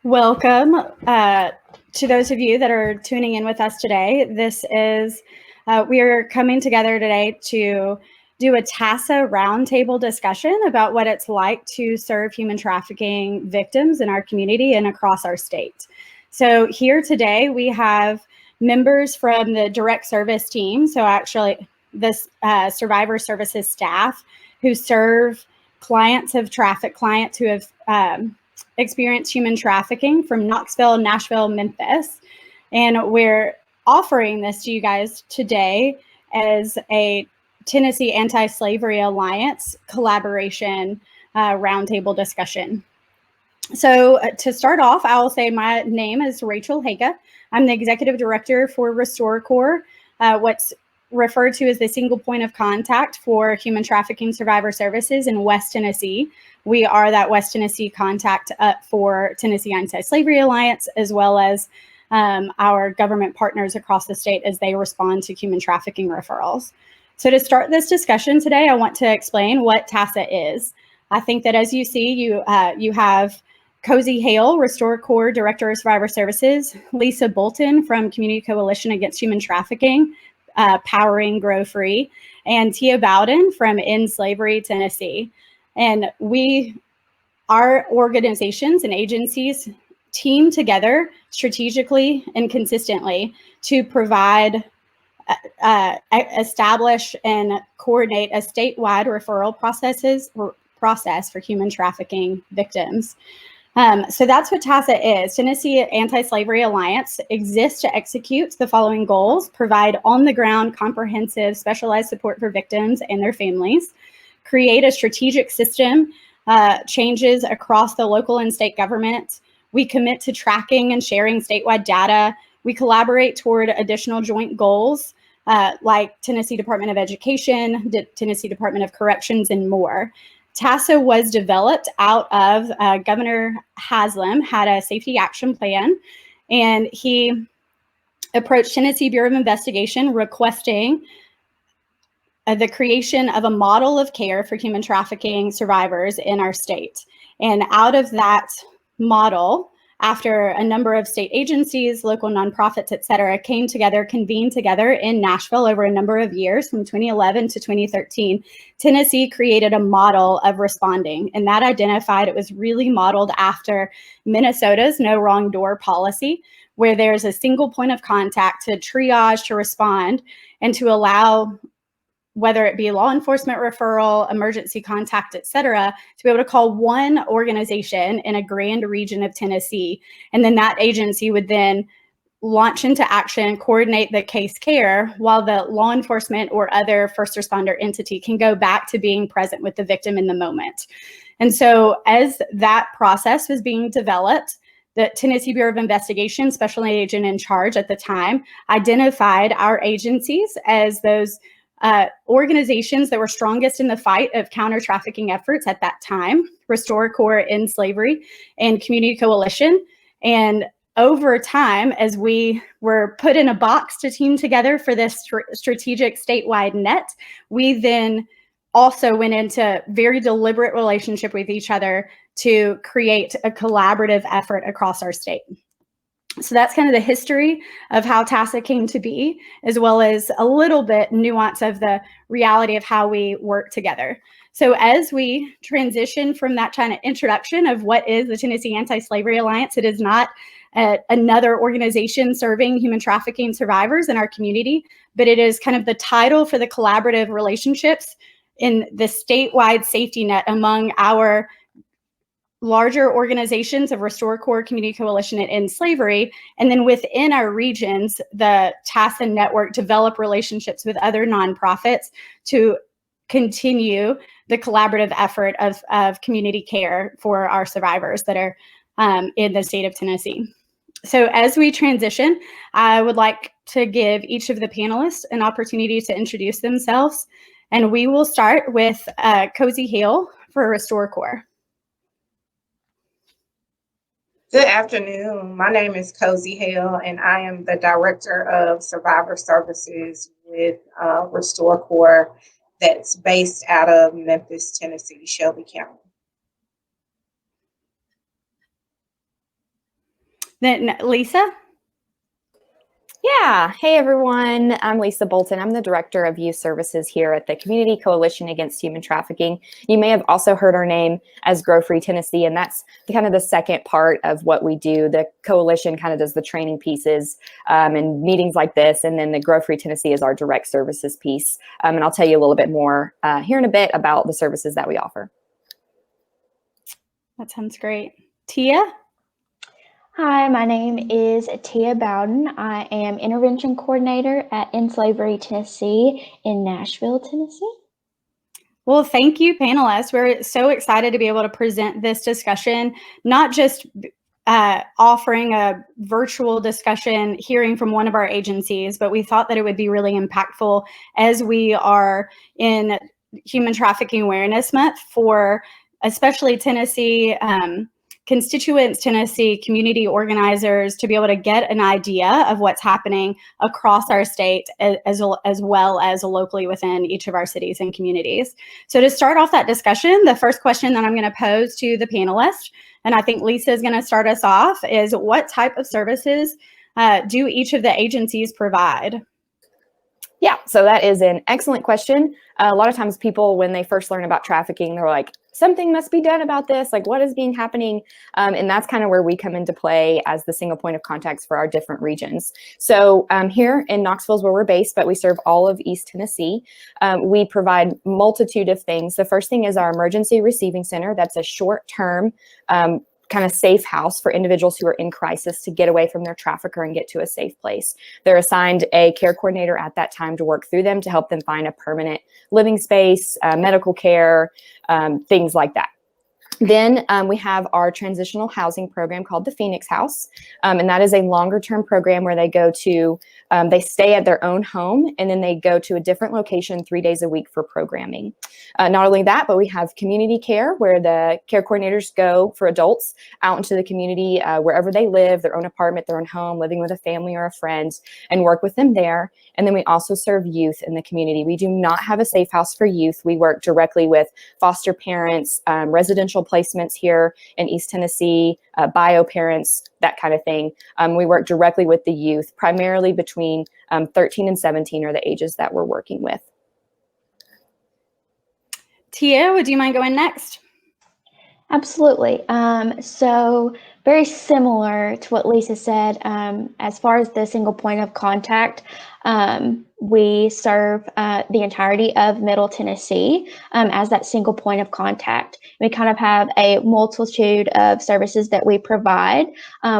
Welcome to those of you that are tuning in with us today. We are coming together today to do a TASA roundtable discussion about what it's like to serve human trafficking victims in our community and across our state. So here today we have members from the direct service team. So actually this survivor services staff who serve clients who have experienced human trafficking from Knoxville, Nashville, Memphis. And we're offering this to you guys today as a Tennessee Anti-Slavery Alliance collaboration roundtable discussion. So to start off, I will say my name is Rachel Haaga. I'm the Executive Director for RestoreCorps, what's referred to as the single point of contact for human trafficking survivor services in West Tennessee. We are that West Tennessee contact for Tennessee Anti-Slavery Alliance, as well as our government partners across the state as they respond to human trafficking referrals. So to start this discussion today, I want to explain what TASA is. I think that as you see, you have Coasy Hale, RestoreCorps Director of Survivor Services, Lisa Bolton from Community Coalition Against Human Trafficking, Powering Grow Free, and Tia Bowden from End Slavery Tennessee. And our organizations and agencies team together strategically and consistently to provide, establish and coordinate a statewide referral process for human trafficking victims. So that's what TASA is. Tennessee Anti-Slavery Alliance exists to execute the following goals: provide on-the-ground, comprehensive, specialized support for victims and their families, create a strategic system, changes across the local and state government. We commit to tracking and sharing statewide data. We collaborate toward additional joint goals like Tennessee Department of Education, Tennessee Department of Corrections, and more. TASA was developed out of Governor Haslam had a safety action plan, and he approached Tennessee Bureau of Investigation requesting the creation of a model of care for human trafficking survivors in our state. And out of that model, after a number of state agencies, local nonprofits, et cetera, convened together in Nashville over a number of years from 2011 to 2013, Tennessee created a model of responding. And that identified, it was really modeled after Minnesota's no wrong door policy, where there's a single point of contact to triage, to respond, and to allow, whether it be law enforcement referral, emergency contact, et cetera, to be able to call one organization in a grand region of Tennessee. And then that agency would then launch into action, coordinate the case care, while the law enforcement or other first responder entity can go back to being present with the victim in the moment. And so as that process was being developed, the Tennessee Bureau of Investigation special agent in charge at the time identified our agencies as those organizations that were strongest in the fight of counter-trafficking efforts at that time: RestoreCorps, End Slavery, and Community Coalition. And over time, as we were put in a box to team together for this strategic statewide net, we then also went into very deliberate relationship with each other to create a collaborative effort across our state. So that's kind of the history of how TASA came to be, as well as a little bit nuance of the reality of how we work together. So as we transition from that kind of introduction of what is the Tennessee Anti-Slavery Alliance, it is not another organization serving human trafficking survivors in our community, but it is kind of the title for the collaborative relationships in the statewide safety net among our larger organizations of RestoreCorps, Community Coalition, and End Slavery. And then within our regions, the TASA network develop relationships with other nonprofits to continue the collaborative effort of community care for our survivors that are in the state of Tennessee. So as we transition, I would like to give each of the panelists an opportunity to introduce themselves. And we will start with Coasy Hale for RestoreCorps. Good afternoon. My name is Coasy Hale, and I am the Director of Survivor Services with RestoreCorps that's based out of Memphis, Tennessee, Shelby County. Then Lisa? Yeah. Hey, everyone. I'm Lisa Bolton. I'm the Director of Youth Services here at the Community Coalition Against Human Trafficking. You may have also heard our name as Grow Free Tennessee, and that's kind of the second part of what we do. The coalition kind of does the training pieces and meetings like this, and then the Grow Free Tennessee is our direct services piece. And I'll tell you a little bit more here in a bit about the services that we offer. That sounds great. Tia? Hi, my name is Tia Bowden. I am Intervention Coordinator at In Slavery Tennessee in Nashville, Tennessee. Well, thank you, panelists. We're so excited to be able to present this discussion, not just offering a virtual discussion, hearing from one of our agencies, but we thought that it would be really impactful as we are in Human Trafficking Awareness Month for especially Tennessee constituents, Tennessee community organizers, to be able to get an idea of what's happening across our state as well as locally within each of our cities and communities. So to start off that discussion, the first question that I'm going to pose to the panelists, and I think Lisa is going to start us off, is what type of services do each of the agencies provide? Yeah, so that is an excellent question. A lot of times people, when they first learn about trafficking, they're like, something must be done about this. Like, what is being happening? And that's kind of where we come into play as the single point of contacts for our different regions. So here in Knoxville is where we're based, but we serve all of East Tennessee. We provide multitude of things. The first thing is our emergency receiving center. That's a short-term kind of safe house for individuals who are in crisis to get away from their trafficker and get to a safe place. They're assigned a care coordinator at that time to work through them to help them find a permanent living space, medical care, things like that. Then we have our transitional housing program called the Phoenix House, and that is a longer-term program where they go to, they stay at their own home, and then they go to a different location 3 days a week for programming. Not only that, but we have community care where the care coordinators go for adults out into the community, wherever they live, their own apartment, their own home, living with a family or a friend, and work with them there. And then we also serve youth in the community. We do not have a safe house for youth. We work directly with foster parents, residential placements here in East Tennessee, bio parents, that kind of thing. We work directly with the youth, primarily between 13 and 17 are the ages that we're working with. Tia, would you mind going next? Absolutely. So very similar to what Lisa said, as far as the single point of contact, we serve the entirety of Middle Tennessee as that single point of contact. We kind of have a multitude of services that we provide,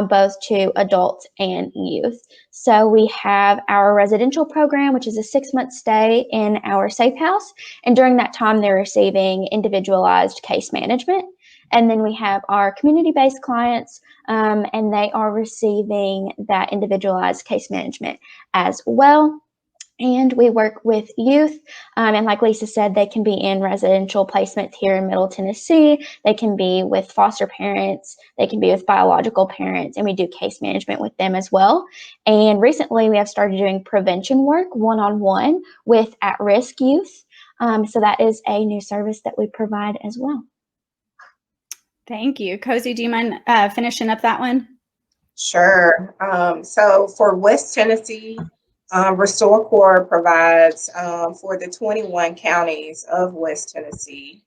both to adults and youth. So we have our residential program, which is a 6-month stay in our safe house. And during that time, they're receiving individualized case management. And then we have our community-based clients, and they are receiving that individualized case management as well. And we work with youth, and like Lisa said, they can be in residential placements here in Middle Tennessee. They can be with foster parents. They can be with biological parents, and we do case management with them as well. And recently, we have started doing prevention work one-on-one with at-risk youth. So that is a new service that we provide as well. Thank you. Coasy, do you mind finishing up that one? Sure. So for West Tennessee, Restore Corps provides for the 21 counties of West Tennessee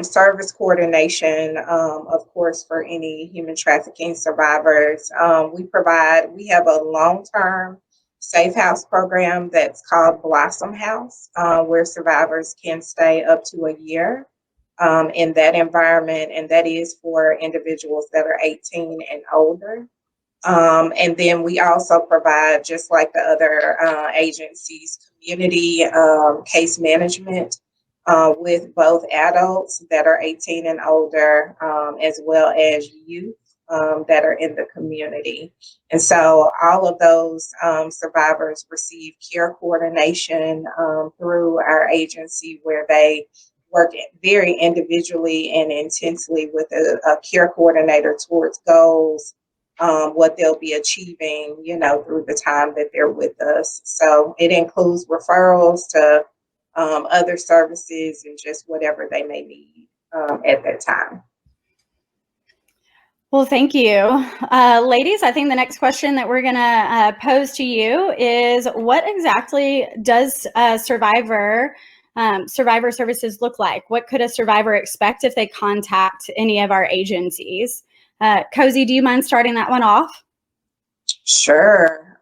service coordination, of course, for any human trafficking survivors. We have a long-term safe house program that's called Blossom House, where survivors can stay up to a year in that environment, and that is for individuals that are 18 and older. And then we also provide, just like the other agencies, community case management with both adults that are 18 and older, as well as youth that are in the community. And so all of those survivors receive care coordination through our agency, where they work very individually and intensely with a care coordinator towards goals, what they'll be achieving, through the time that they're with us. So it includes referrals to other services and just whatever they may need at that time. Well, thank you. Ladies, I think the next question that we're going to pose to you is, what exactly does survivor services look like? What could a survivor expect if they contact any of our agencies? Coasy, do you mind starting that one off? Sure.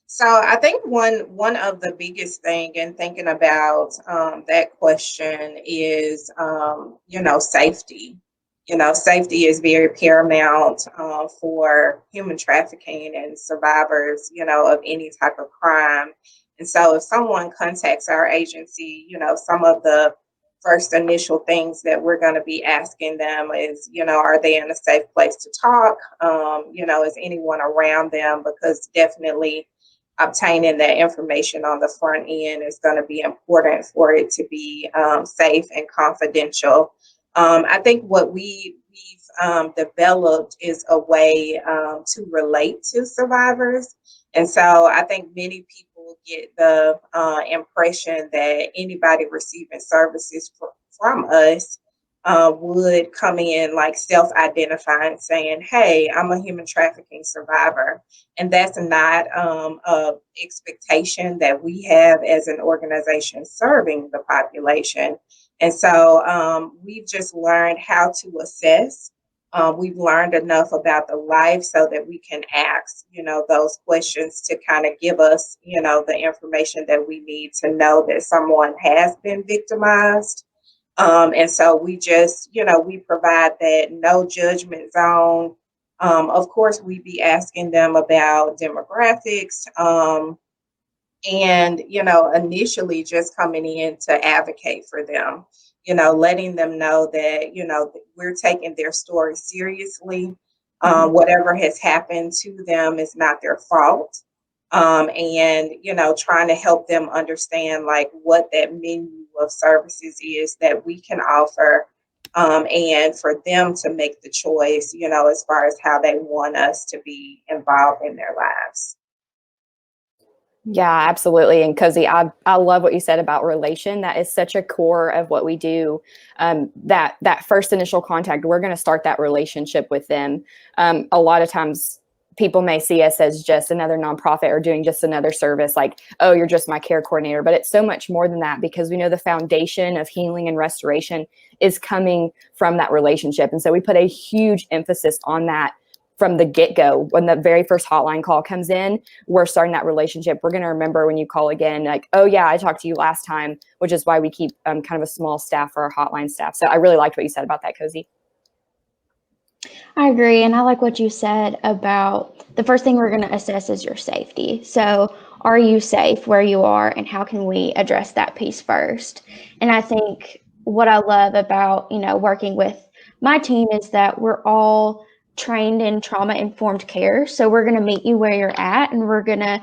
So I think one of the biggest thing in thinking about that question is, safety. Safety is very paramount for human trafficking and survivors, of any type of crime. And so if someone contacts our agency, some of the first initial things that we're going to be asking them is, are they in a safe place to talk? Is anyone around them? Because definitely obtaining that information on the front end is going to be important for it to be safe and confidential. I think what we've developed is a way to relate to survivors. And so I think many people get the impression that anybody receiving services from us would come in like self-identifying, saying, hey, I'm a human trafficking survivor. And that's not a expectation that we have as an organization serving the population. And so we've just learned how to assess. We've learned enough about the life so that we can ask, those questions to kind of give us, the information that we need to know that someone has been victimized. And so we just, we provide that no judgment zone. Of course, we be asking them about demographics. And initially just coming in to advocate for them, letting them know that we're taking their story seriously. Whatever has happened to them is not their fault. And trying to help them understand like what that menu of services is that we can offer, and for them to make the choice, as far as how they want us to be involved in their lives. Yeah, absolutely. And Coasy, I love what you said about relation. That is such a core of what we do. That first initial contact, we're going to start that relationship with them. A lot of times people may see us as just another nonprofit or doing just another service, like, oh, you're just my care coordinator. But it's so much more than that, because we know the foundation of healing and restoration is coming from that relationship. And so we put a huge emphasis on that from the get-go. When the very first hotline call comes in, we're starting that relationship. We're going to remember when you call again, like, oh yeah, I talked to you last time, which is why we keep kind of a small staff for our hotline staff. So I really liked what you said about that, Coasy. I agree. And I like what you said about the first thing we're going to assess is your safety. So are you safe where you are, and how can we address that piece first? And I think what I love about, working with my team is that we're all trained in trauma-informed care. So we're going to meet you where you're at, and we're going to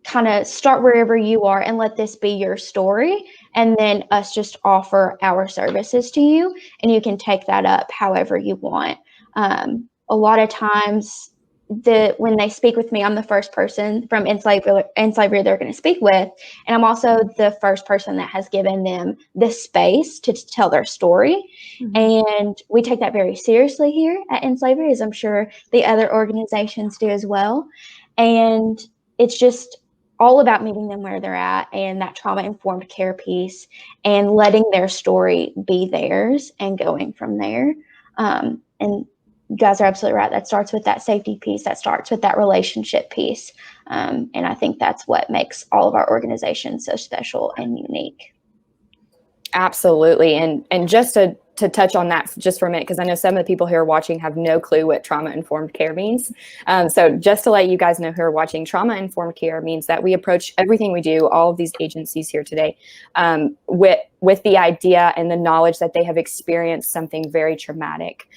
kind of start wherever you are and let this be your story, and then us just offer our services to you, and you can take that up however you want. A lot of times when they speak with me, I'm the first person from in slavery they're going to speak with, and I'm also the first person that has given them the space to tell their story. And we take that very seriously here at In Slavery, as I'm sure the other organizations do as well. And it's just all about meeting them where they're at, and that trauma-informed care piece, and letting their story be theirs and going from there. And you guys are absolutely right. That starts with that safety piece. That starts with that relationship piece. And I think that's what makes all of our organizations so special and unique. Absolutely. And just to touch on that just for a minute, because I know some of the people who are watching have no clue what trauma-informed care means. So just to let you guys know who are watching, trauma-informed care means that we approach everything we do, all of these agencies here today, with the idea and the knowledge that they have experienced something very traumatic.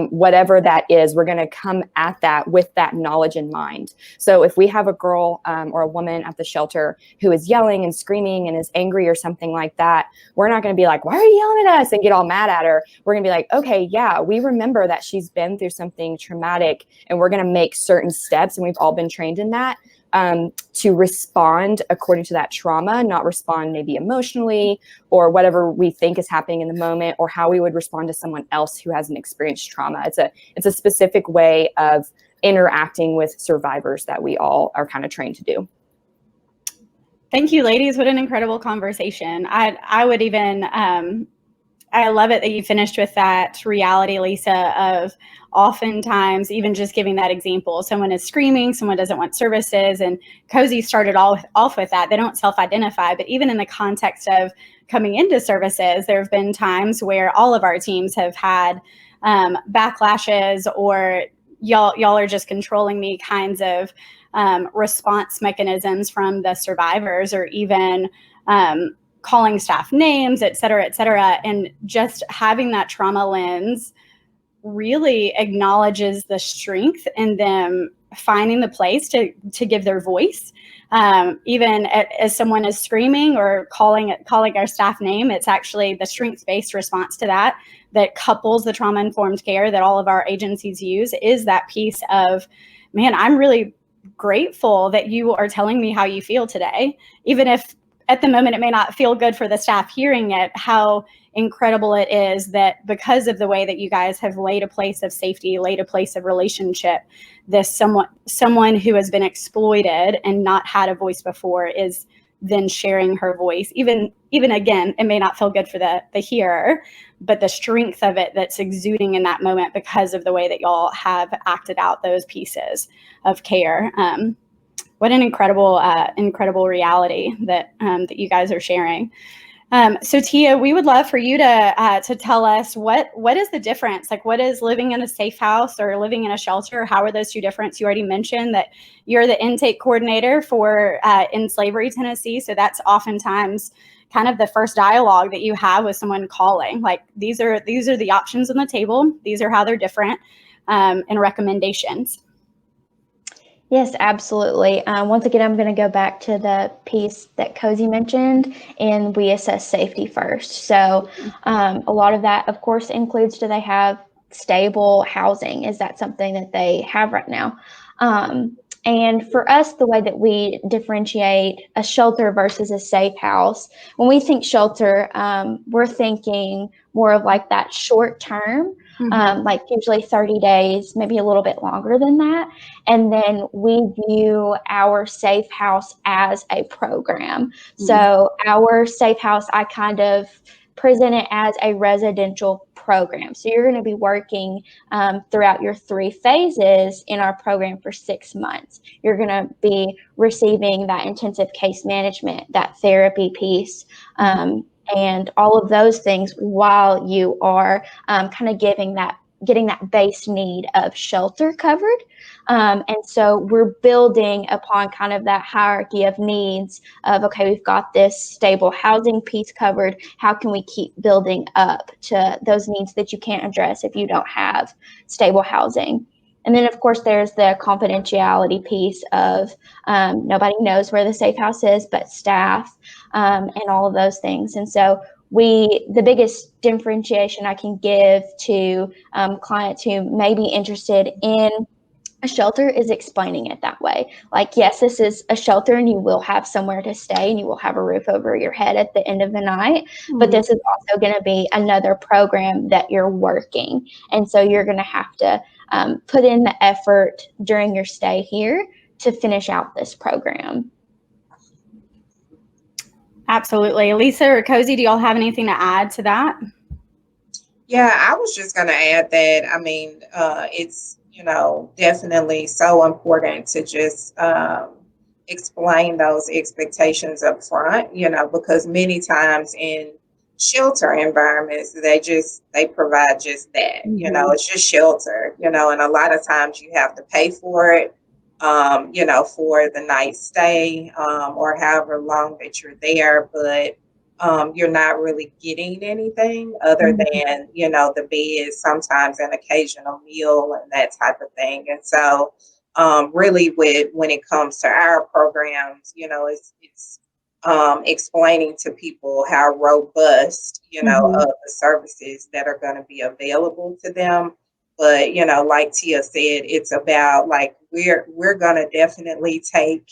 Whatever that is, we're going to come at that with that knowledge in mind. So if we have a girl or a woman at the shelter who is yelling and screaming and is angry or something like that, we're not going to be like, why are you yelling at us, and get all mad at her. We're going to be like, okay, yeah, we remember that she's been through something traumatic, and we're going to make certain steps, and we've all been trained in that. to respond according to that trauma, not respond maybe emotionally or whatever we think is happening in the moment, or how we would respond to someone else who hasn't experienced trauma. It's a specific way of interacting with survivors that we all are kind of trained to do. Thank you, ladies. What an incredible conversation. I would even, I love it that you finished with that reality, Lisa, of oftentimes even just giving that example. Someone is screaming, someone doesn't want services, and Coasy started off with that. They don't self-identify, but even in the context of coming into services, there have been times where all of our teams have had backlashes, or y'all are just controlling me kinds of response mechanisms from the survivors, or even calling staff names, et cetera, et cetera. And just having that trauma lens really acknowledges the strength in them finding the place to give their voice. Even as someone is screaming or calling our staff name, it's actually the strength-based response to that couples the trauma-informed care that all of our agencies use, is that piece of, man, I'm really grateful that you are telling me how you feel today, even if at the moment it may not feel good for the staff hearing it. How incredible it is that because of the way that you guys have laid a place of safety, laid a place of relationship, this someone who has been exploited and not had a voice before is then sharing her voice. Even again, it may not feel good for the hearer, but the strength of it that's exuding in that moment because of the way that y'all have acted out those pieces of care. What an incredible reality that you guys are sharing. So Tia, we would love for you to tell us what is the difference? Like, what is living in a safe house or living in a shelter? How are those two different? You already mentioned that you're the intake coordinator for In Slavery, Tennessee. So that's oftentimes kind of the first dialogue that you have with someone calling. Like, these are the options on the table. These are how they're different, and recommendations. Yes, absolutely. Once again, I'm going to go back to the piece that Coasy mentioned, and we assess safety first. So a lot of that, of course, includes, do they have stable housing? Is that something that they have right now? And for us, the way that we differentiate a shelter versus a safe house, when we think shelter, we're thinking more of like that short term, like usually 30 days, maybe a little bit longer than that. And then we view our safe house as a program. So our safe house, I kind of present it as a residential program. So you're going to be working throughout your 3 phases in our program for 6 months. You're going to be receiving that intensive case management, that therapy piece, and all of those things while you are kind of getting that base need of shelter covered. And so we're building upon kind of that hierarchy of needs of, okay, we've got this stable housing piece covered. How can we keep building up to those needs that you can't address if you don't have stable housing? And then, of course, there's the confidentiality piece of nobody knows where the safe house is but staff, and all of those things. And so the biggest differentiation I can give to clients who may be interested in a shelter is explaining it that way. Like, yes, this is a shelter and you will have somewhere to stay and you will have a roof over your head at the end of the night, but this is also going to be another program that you're working. And so you're going to have to put in the effort during your stay here to finish out this program. Absolutely. Lisa or Coasy, do y'all have anything to add to that? Yeah, I was just going to add that, I mean, it's, definitely so important to just explain those expectations up front, because many times in shelter environments, they provide just that, it's just shelter, and a lot of times you have to pay for it, for the night stay, or however long that you're there, but you're not really getting anything other than, the bed, sometimes an occasional meal and that type of thing. And so really when it comes to our programs, it's explaining to people how robust, of the services that are going to be available to them. But, like Tia said, it's about like, we're going to definitely take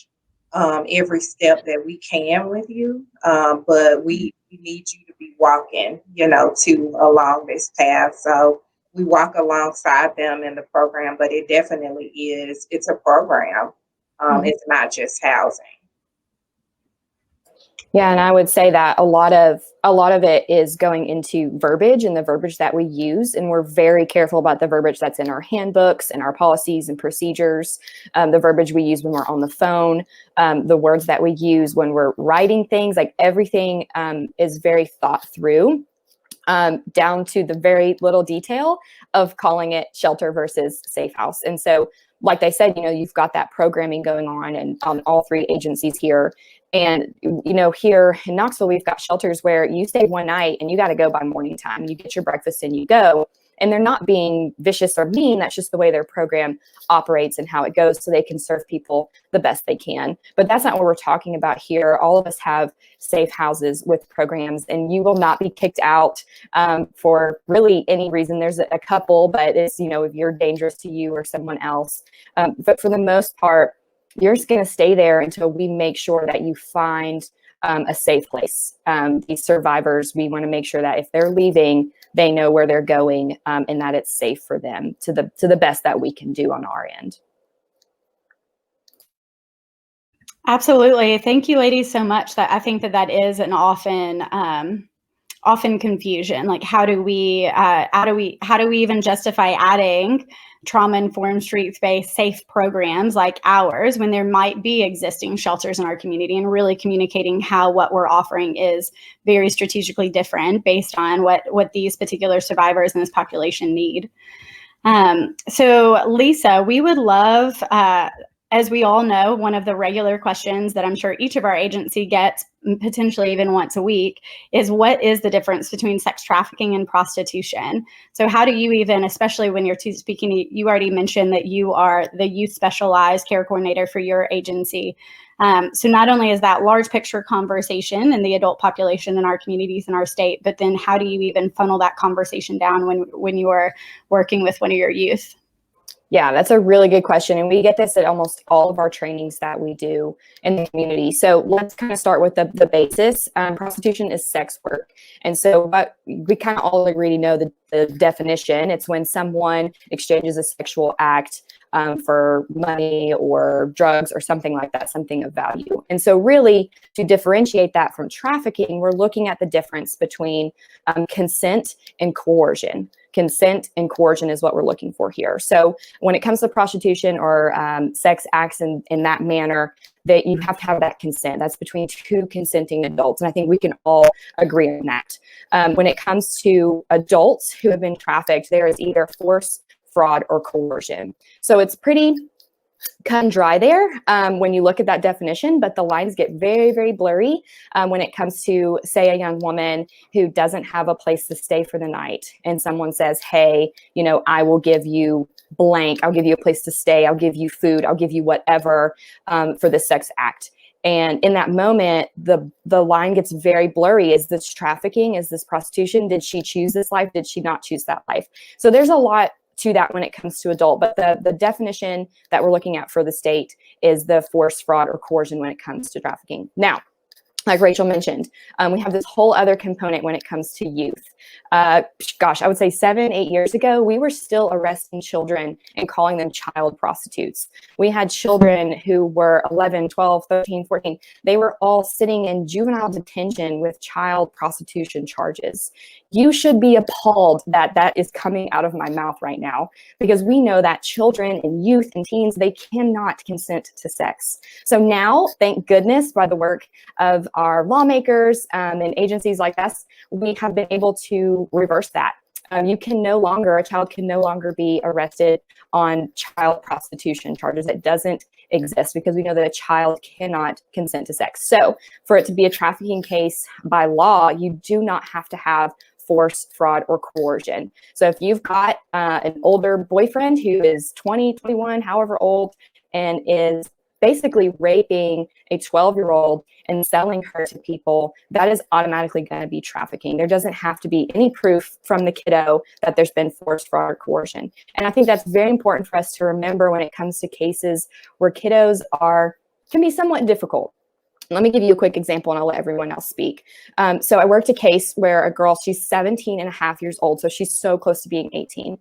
every step that we can with you, but we need you to be walking, along this path. So we walk alongside them in the program, but it definitely is, it's a program. It's not just housing. Yeah, and I would say that a lot of it is going into verbiage and the verbiage that we use, and we're very careful about the verbiage that's in our handbooks and our policies and procedures, the verbiage we use when we're on the phone, the words that we use when we're writing things, like everything is very thought through, down to the very little detail of calling it shelter versus safe house. And so, like they said, you've got that programming going on and on all three agencies here. And, here in Knoxville, we've got shelters where you stay one night and you got to go by morning time. You get your breakfast and you go. And they're not being vicious or mean. That's just the way their program operates and how it goes, so they can serve people the best they can. But that's not what we're talking about here. All of us have safe houses with programs, and you will not be kicked out for really any reason. There's a couple, but it's, if you're dangerous to you or someone else. But for the most part, you're just going to stay there until we make sure that you find a safe place. These survivors, we want to make sure that if they're leaving, they know where they're going, and that it's safe for them to the best that we can do on our end. Absolutely. Thank you, ladies, so much. That I think that is an often confusion. Like, how do we even justify adding trauma-informed, street-based, safe programs like ours when there might be existing shelters in our community, and really communicating how what we're offering is very strategically different based on what these particular survivors in this population need. So Lisa, we would love, as we all know, one of the regular questions that I'm sure each of our agency gets, potentially even once a week, is what is the difference between sex trafficking and prostitution? So how do you even, especially when you're speaking, you already mentioned that you are the youth specialized care coordinator for your agency. So not only is that large picture conversation in the adult population in our communities in our state, but then how do you even funnel that conversation down when you are working with one of your youth? Yeah, that's a really good question. And we get this at almost all of our trainings that we do in the community. So let's kind of start with the basis. Prostitution is sex work. And so what we kind of all already know the definition. It's when someone exchanges a sexual act for money or drugs or something like that, something of value. And so really, to differentiate that from trafficking, we're looking at the difference between consent and coercion. Consent and coercion is what we're looking for here. So when it comes to prostitution or sex acts in that manner, that you have to have that consent. That's between two consenting adults. And I think we can all agree on that. When it comes to adults who have been trafficked, there is either force, fraud, or coercion. So it's pretty cut and dry there when you look at that definition, but the lines get very, very blurry when it comes to, say, a young woman who doesn't have a place to stay for the night, and someone says, hey, I will give you blank, I'll give you a place to stay, I'll give you food, I'll give you whatever for this sex act. And in that moment, the line gets very blurry. Is this trafficking? Is this prostitution? Did she choose this life? Did she not choose that life? So there's a lot to that when it comes to adult, but the definition that we're looking at for the state is the force, fraud, or coercion when it comes to trafficking. Now, like Rachel mentioned, we have this whole other component when it comes to youth. Gosh, I would say 7-8 years ago, we were still arresting children and calling them child prostitutes. We had children who were 11, 12, 13, 14. They were all sitting in juvenile detention with child prostitution charges. You should be appalled that that is coming out of my mouth right now, because we know that children and youth and teens, they cannot consent to sex. So now, thank goodness, by the work of our lawmakers and agencies like us, we have been able to reverse that. A child can no longer be arrested on child prostitution charges. It doesn't exist, because we know that a child cannot consent to sex. So for it to be a trafficking case by law, you do not have to have force, fraud, or coercion. So if you've got an older boyfriend who is 20, 21, however old, and is basically raping a 12-year-old and selling her to people, that is automatically going to be trafficking. There doesn't have to be any proof from the kiddo that there's been force, fraud, or coercion. And I think that's very important for us to remember when it comes to cases where kiddos are can be somewhat difficult. Let me give you a quick example and I'll let everyone else speak. So I worked a case where a girl, she's 17 and a half years old. So she's so close to being 18.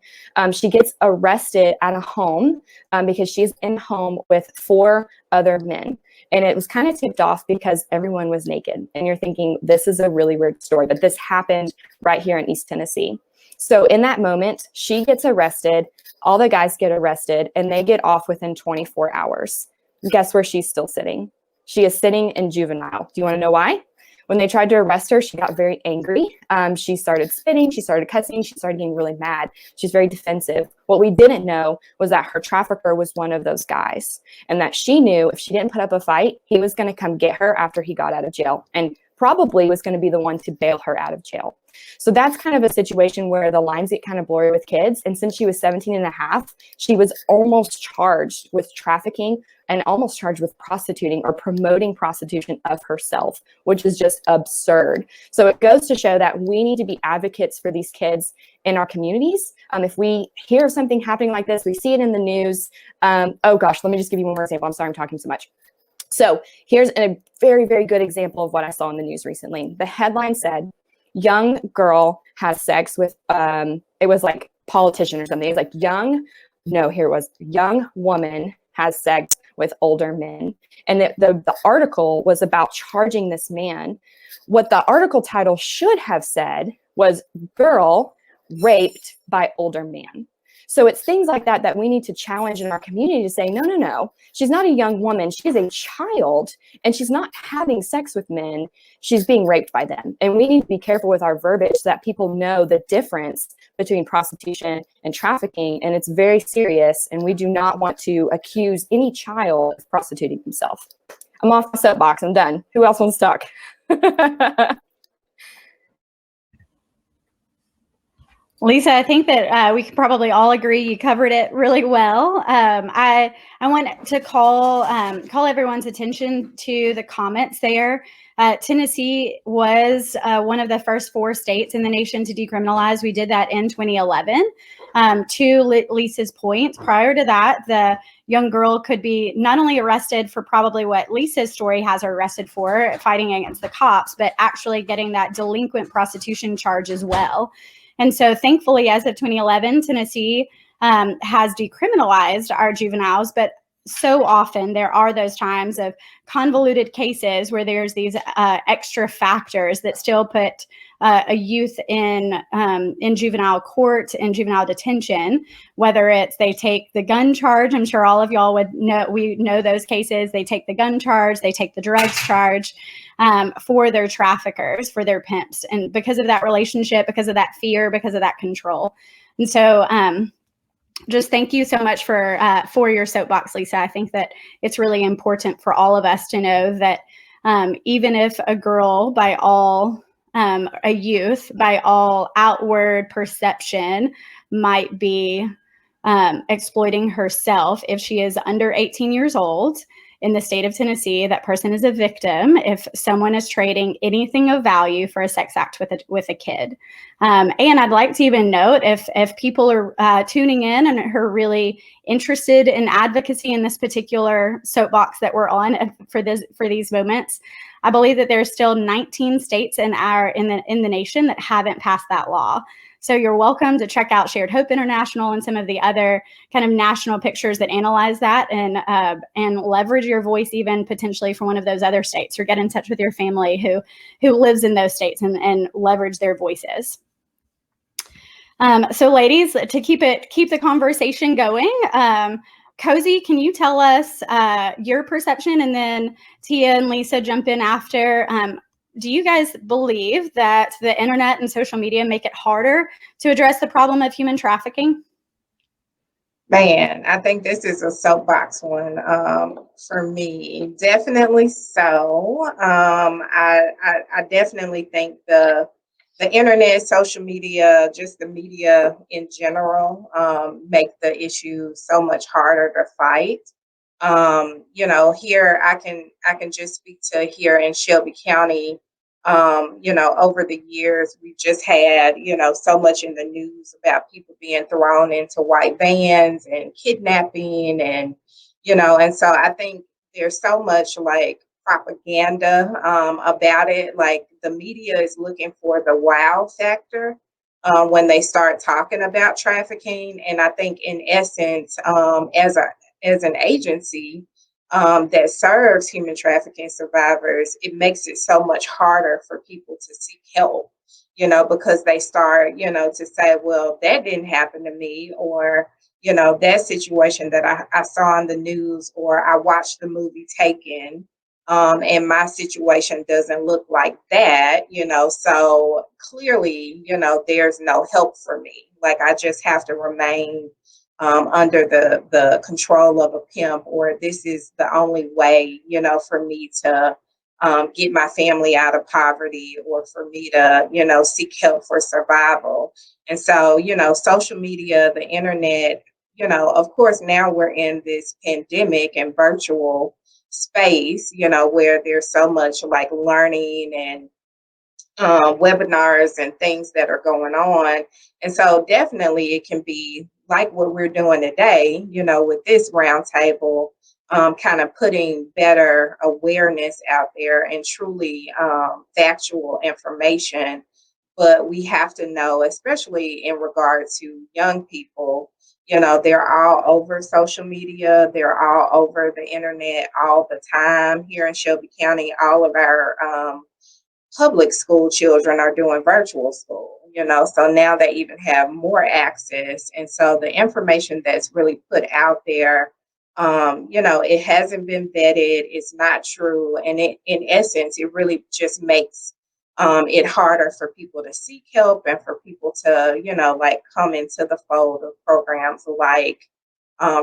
She gets arrested at a home because she's in home with 4 other men. And it was kind of tipped off because everyone was naked. And you're thinking, this is a really weird story, but this happened right here in East Tennessee. So in that moment, she gets arrested, all the guys get arrested, and they get off within 24 hours. Guess where she's still sitting? She is sitting in juvenile. Do you want to know why? When they tried to arrest her, she got very angry. She started spitting, she started cussing, she started getting really mad. She's very defensive. What we didn't know was that her trafficker was one of those guys, and that she knew if she didn't put up a fight, he was going to come get her after he got out of jail, and probably was going to be the one to bail her out of jail. So that's kind of a situation where the lines get kind of blurry with kids. And since she was 17 and a half, she was almost charged with trafficking and almost charged with prostituting or promoting prostitution of herself, which is just absurd. So it goes to show that we need to be advocates for these kids in our communities. If we hear something happening like this, we see it in the news. Oh gosh, let me just give you one more example. I'm sorry I'm talking so much. So here's a very, very good example of what I saw in the news recently. The headline said, young girl has sex with, it was like politician or something. It's like young woman has sex with older men. And the article was about charging this man. What the article title should have said was girl raped by older man. So it's things like that that we need to challenge in our community to say, no, she's not a young woman. She's a child, and she's not having sex with men. She's being raped by them. And we need to be careful with our verbiage so that people know the difference between prostitution and trafficking. And it's very serious, and we do not want to accuse any child of prostituting himself. I'm off my soapbox. I'm done. Who else wants to talk? Lisa, I think that we can probably all agree you covered it really well. I want to call everyone's attention to the comments there. Tennessee was one of the first 4 states in the nation to decriminalize. We did that in 2011. To Lisa's point, prior to that, the young girl could be not only arrested for probably what Lisa's story has her arrested for, fighting against the cops, but actually getting that delinquent prostitution charge as well. And so thankfully, as of 2011, Tennessee has decriminalized our juveniles, but so often there are those times of convoluted cases where there's these extra factors that still put a youth in juvenile court, in juvenile detention, whether it's they take the gun charge. I'm sure all of y'all would know, we know those cases. They take the gun charge, they take the drugs charge for their traffickers, for their pimps. And because of that relationship, because of that fear, because of that control. And so just thank you so much for your soapbox, Lisa. I think that it's really important for all of us to know that even if a girl, by all, a youth, by all outward perception, might be exploiting herself, if she is under 18 years old in the state of Tennessee, that person is a victim if someone is trading anything of value for a sex act with a kid. And I'd like to even note, if people are tuning in and are really interested in advocacy in this particular soapbox that we're on for these moments, I believe that there's still 19 states in the nation that haven't passed that law. So you're welcome to check out Shared Hope International and some of the other kind of national pictures that analyze that and leverage your voice even potentially for one of those other states, or get in touch with your family who lives in those states and leverage their voices. So ladies, to keep the conversation going, Coasy, can you tell us your perception, and then Tia and Lisa jump in after. Do you guys believe that the internet and social media make it harder to address the problem of human trafficking? Man, I think this is a soapbox one for me. Definitely so. I definitely think the internet, social media, just the media in general, make the issue so much harder to fight. Here I can just speak to here in Shelby County. Over the years, we've just had, so much in the news about people being thrown into white vans and kidnapping and so I think there's so much like propaganda about it. Like the media is looking for the wow factor when they start talking about trafficking. And I think, in essence, as an agency that serves human trafficking survivors, it makes it so much harder for people to seek help. Because they start, to say, well, that didn't happen to me, or that situation that I saw on the news, or I watched the movie Taken, and my situation doesn't look like that, so clearly, there's no help for me. Like, I just have to remain under the control of a pimp, or this is the only way, for me to get my family out of poverty, or for me to, seek help for survival. And so, social media, the internet, of course, now we're in this pandemic and virtual space, where there's so much like learning and webinars and things that are going on. And so definitely it can be like what we're doing today, with this roundtable, kind of putting better awareness out there and truly factual information. But we have to know, especially in regard to young people, they're all over social media, they're all over the internet all the time. Here in Shelby County, all of our public school children are doing virtual school, so now they even have more access. And so the information that's really put out there, it hasn't been vetted, it's not true. And in essence, it really just makes it harder for people to seek help, and for people to, like, come into the fold of programs like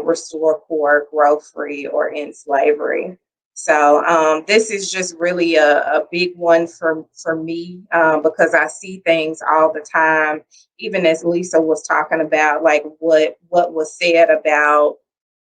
Restore Core, Grow Free, or End Slavery. So this is just really a big one for me, because I see things all the time. Even as Lisa was talking about, like what was said about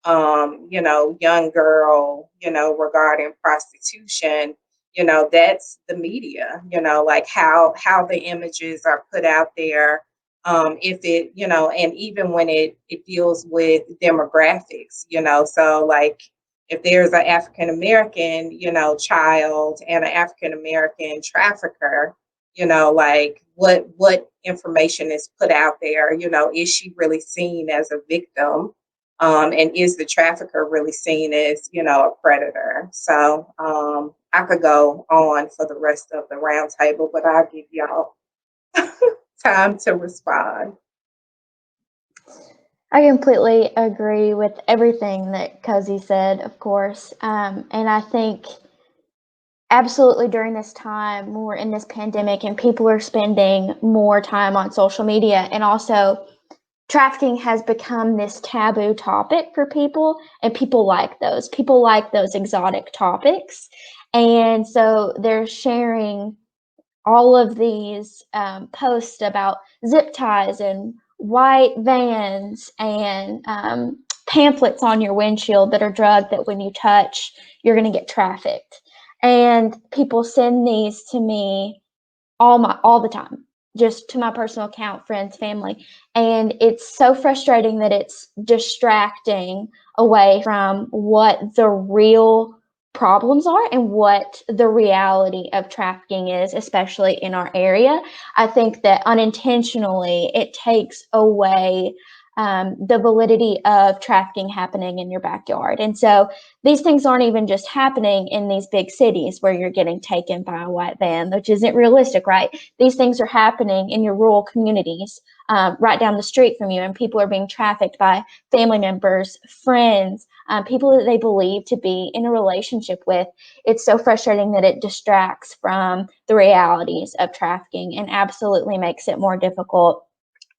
young girl, regarding prostitution. That's the media. Like how the images are put out there. If it, and even when it deals with demographics, so like, if there's an African American, child and an African American trafficker, like what information is put out there? Is she really seen as a victim? And is the trafficker really seen as, a predator? So I could go on for the rest of the roundtable, but I'll give y'all time to respond. I completely agree with everything that Coasy said, of course. And I think absolutely during this time, we're in this pandemic and people are spending more time on social media, and also trafficking has become this taboo topic for people, and people like those. People like those exotic topics. And so they're sharing all of these posts about zip ties and white vans and pamphlets on your windshield that are drugged that when you touch, you're going to get trafficked. And people send these to me all the time, just to my personal account, friends, family. And it's so frustrating that it's distracting away from what the real problems are and what the reality of trafficking is, especially in our area. I think that unintentionally it takes away the validity of trafficking happening in your backyard. And so these things aren't even just happening in these big cities where you're getting taken by a white van, which isn't realistic, right? These things are happening in your rural communities right down the street from you, and people are being trafficked by family members, friends, people that they believe to be in a relationship with. It's so frustrating that it distracts from the realities of trafficking and absolutely makes it more difficult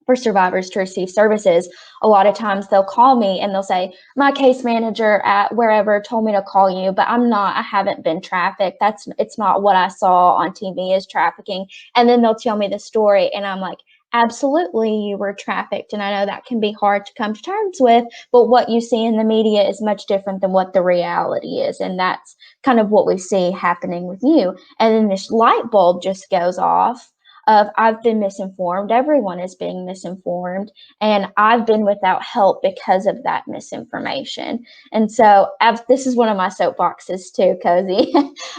for survivors to receive services. A lot of times they'll call me and they'll say, my case manager at wherever told me to call you, but I haven't been trafficked. It's not what I saw on TV as trafficking. And then they'll tell me the story and I'm like, absolutely, you were trafficked. And I know that can be hard to come to terms with, but what you see in the media is much different than what the reality is. And that's kind of what we see happening with you. And then this light bulb just goes off of I've been misinformed, everyone is being misinformed, and I've been without help because of that misinformation. And so this is one of my soapboxes too, Coasy.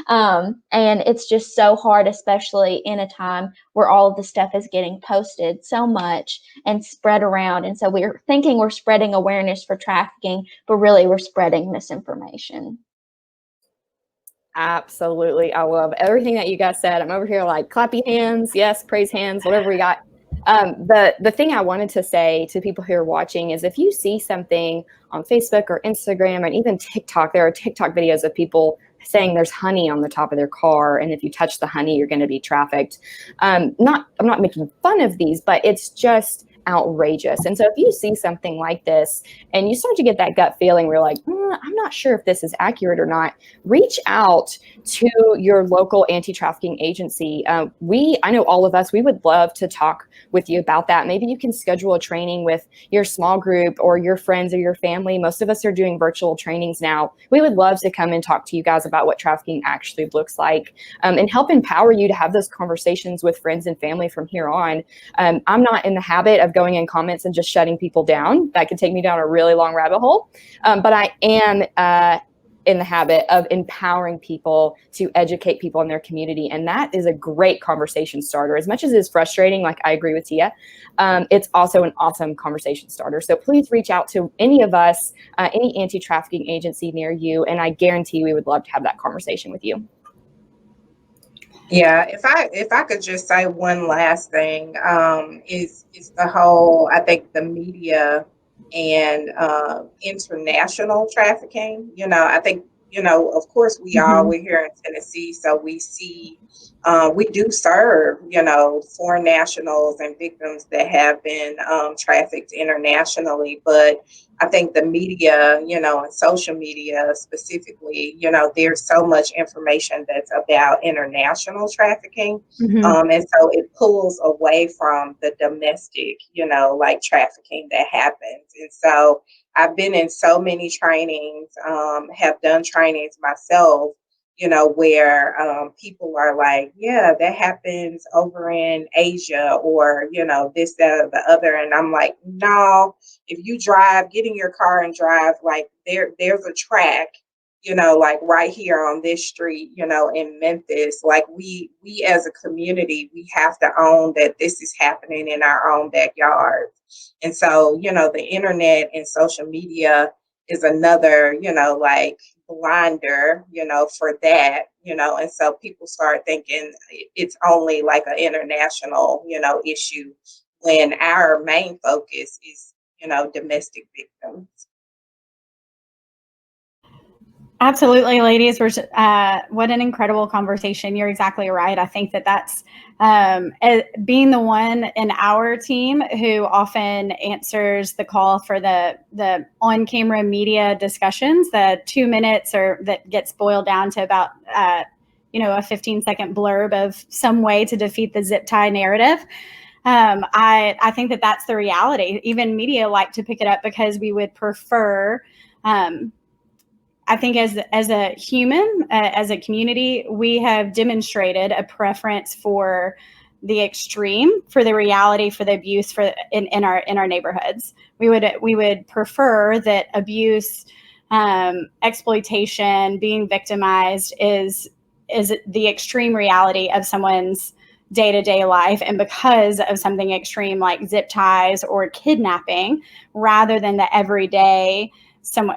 And it's just so hard, especially in a time where all of the stuff is getting posted so much and spread around. And so we're thinking we're spreading awareness for trafficking, but really we're spreading misinformation. Absolutely. I love everything that you guys said. I'm over here like clappy hands. Yes, praise hands, whatever we got. The thing I wanted to say to people who are watching is if you see something on Facebook or Instagram and even TikTok, there are TikTok videos of people saying there's honey on the top of their car, and if you touch the honey, you're going to be trafficked. I'm not making fun of these, but it's just outrageous. And so if you see something like this and you start to get that gut feeling where you're like, I'm not sure if this is accurate or not, reach out to your local anti-trafficking agency. I know all of us, we would love to talk with you about that. Maybe you can schedule a training with your small group or your friends or your family. Most of us are doing virtual trainings now. We would love to come and talk to you guys about what trafficking actually looks like, and help empower you to have those conversations with friends and family from here on. I'm not in the habit of going in comments and just shutting people down. That could take me down a really long rabbit hole. But I am in the habit of empowering people to educate people in their community. And that is a great conversation starter. As much as it is frustrating, like I agree with Tia, it's also an awesome conversation starter. So please reach out to any of us, any anti-trafficking agency near you, and I guarantee we would love to have that conversation with you. Yeah, if I could just say one last thing, is the whole, I think the media and international trafficking. I think, of course we're here in Tennessee, so we see, we do serve, foreign nationals and victims that have been trafficked internationally, but I think the media, and social media specifically, there's so much information that's about international trafficking. And so it pulls away from the domestic, like trafficking that happens. And so I've been in so many trainings, have done trainings myself, where people are like, yeah, that happens over in Asia or, this, that, or the other. And I'm like, no, if you drive, get in your car and drive, like there's a track, like right here on this street, in Memphis. Like we as a community, we have to own that this is happening in our own backyard. And so, the internet and social media is another, like blinder, for that, and so people start thinking it's only like an international, issue, when our main focus is, domestic victims. Absolutely, ladies. What an incredible conversation. You're exactly right. I think that's being the one in our team who often answers the call for the on-camera media discussions, the 2 minutes that gets boiled down to about a 15-second blurb of some way to defeat the zip tie narrative. I think that's the reality. Even media like to pick it up because we would prefer. I think as a human, as a community, we have demonstrated a preference for the extreme, for the reality, for the abuse, in our neighborhoods. We would prefer that abuse, exploitation, being victimized is the extreme reality of someone's day-to-day life, and because of something extreme like zip ties or kidnapping, rather than the everyday.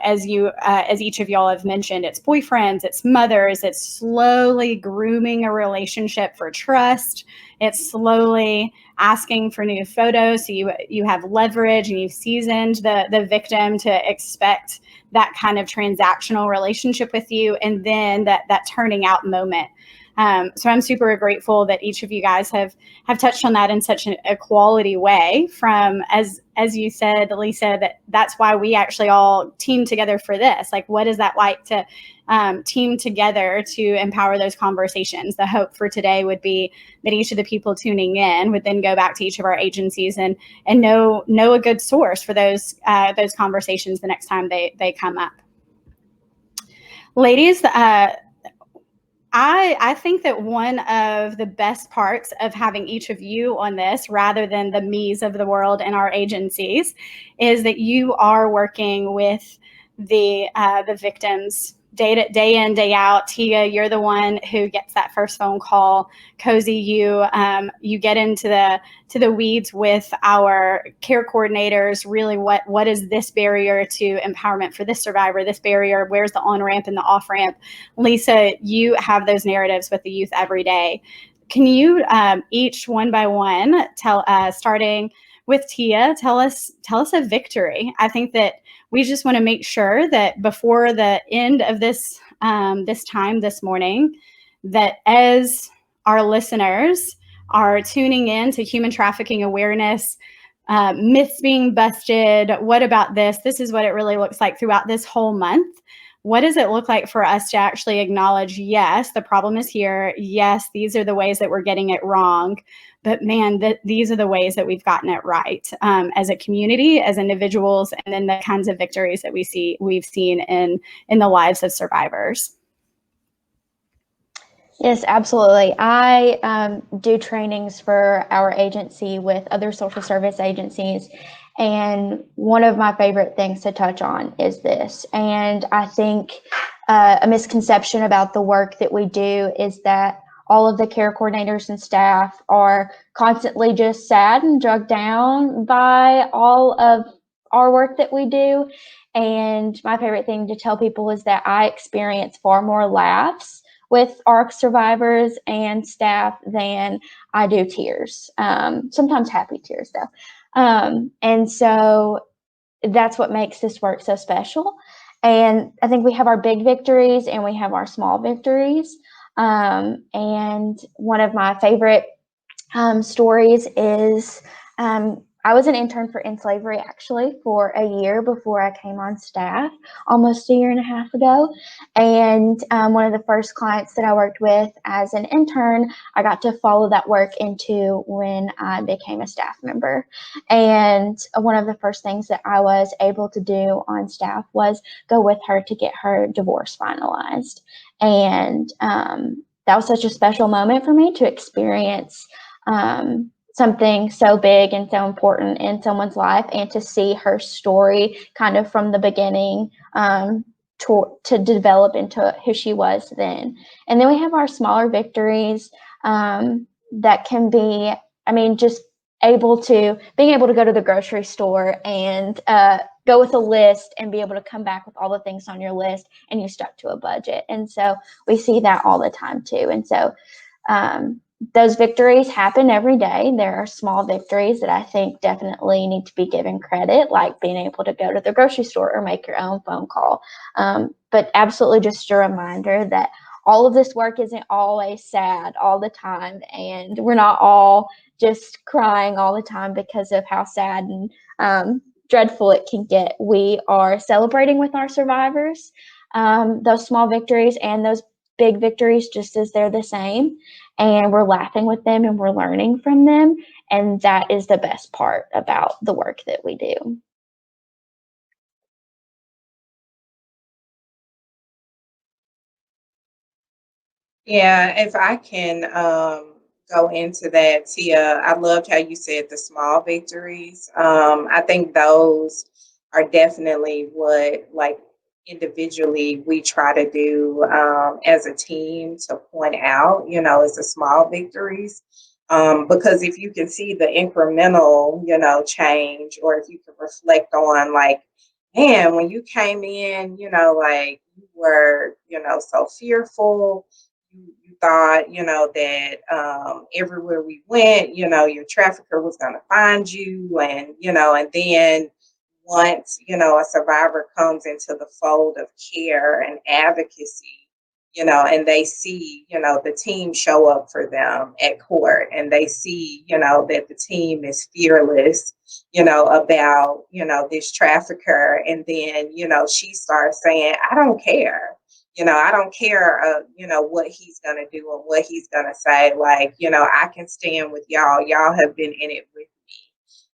As each of y'all have mentioned, it's boyfriends, it's mothers, it's slowly grooming a relationship for trust. It's slowly asking for new photos. So you have leverage and you've seasoned the victim to expect that kind of transactional relationship with you. And then that turning out moment. So I'm super grateful that each of you guys have touched on that in such a quality way. From, as you said, Lisa, that's why we actually all team together for this. Like, what is that like to team together to empower those conversations? The hope for today would be that each of the people tuning in would then go back to each of our agencies and know a good source for those conversations the next time they come up. Ladies, I think that one of the best parts of having each of you on this, rather than the me's of the world and our agencies, is that you are working with the victims day in, day out. Tia, you're the one who gets that first phone call. Coasy, you get into the weeds with our care coordinators. Really, what is this barrier to empowerment for this survivor? This barrier, where's the on ramp and the off ramp? Lisa, you have those narratives with the youth every day. Can you each one by one tell, starting with Tia, tell us a victory? I think that we just want to make sure that before the end of this time this morning, that as our listeners are tuning in to human trafficking awareness, myths being busted, what about this? This is what it really looks like throughout this whole month. What does it look like for us to actually acknowledge, yes, the problem is here. Yes, these are the ways that we're getting it wrong. But man, these are the ways that we've gotten it right as a community, as individuals, and then the kinds of victories that we've seen in the lives of survivors. Yes, absolutely. I do trainings for our agency with other social service agencies. And one of my favorite things to touch on is this. And I think a misconception about the work that we do is that all of the care coordinators and staff are constantly just sad and drugged down by all of our work that we do. And my favorite thing to tell people is that I experience far more laughs with our survivors and staff than I do tears. Sometimes happy tears though. And so that's what makes this work so special. And I think we have our big victories and we have our small victories. And one of my favorite stories is I was an intern for In Slavery actually for a year before I came on staff, almost a year and a half ago. And one of the first clients that I worked with as an intern, I got to follow that work into when I became a staff member. And one of the first things that I was able to do on staff was go with her to get her divorce finalized. And that was such a special moment for me to experience something so big and so important in someone's life, and to see her story kind of from the beginning to develop into who she was then. And then we have our smaller victories that can be, I mean, just being able to go to the grocery store and go with a list and be able to come back with all the things on your list and you stuck to a budget. And so we see that all the time too. And so those victories happen every day. There are small victories that I think definitely need to be given credit, like being able to go to the grocery store or make your own phone call. But absolutely just a reminder that all of this work isn't always sad all the time, and we're not all just crying all the time because of how sad and dreadful it can get. We are celebrating with our survivors those small victories and those big victories just as they're the same, and we're laughing with them and we're learning from them, and that is the best part about the work that we do. Yeah, if I can go into that, Tia, I loved how you said the small victories. I think those are definitely what, like, individually we try to do as a team to point out, as the small victories. Because if you can see the incremental, change, or if you can reflect on, like, man, when you came in, like, you were, so fearful. You thought, that everywhere we went, your trafficker was going to find you. And then once, a survivor comes into the fold of care and advocacy, and they see, the team show up for them at court, and they see, that the team is fearless, about, this trafficker. And then, she starts saying, I don't care. I don't care, what he's going to do and what he's going to say. Like, I can stand with y'all. Y'all have been in it with me.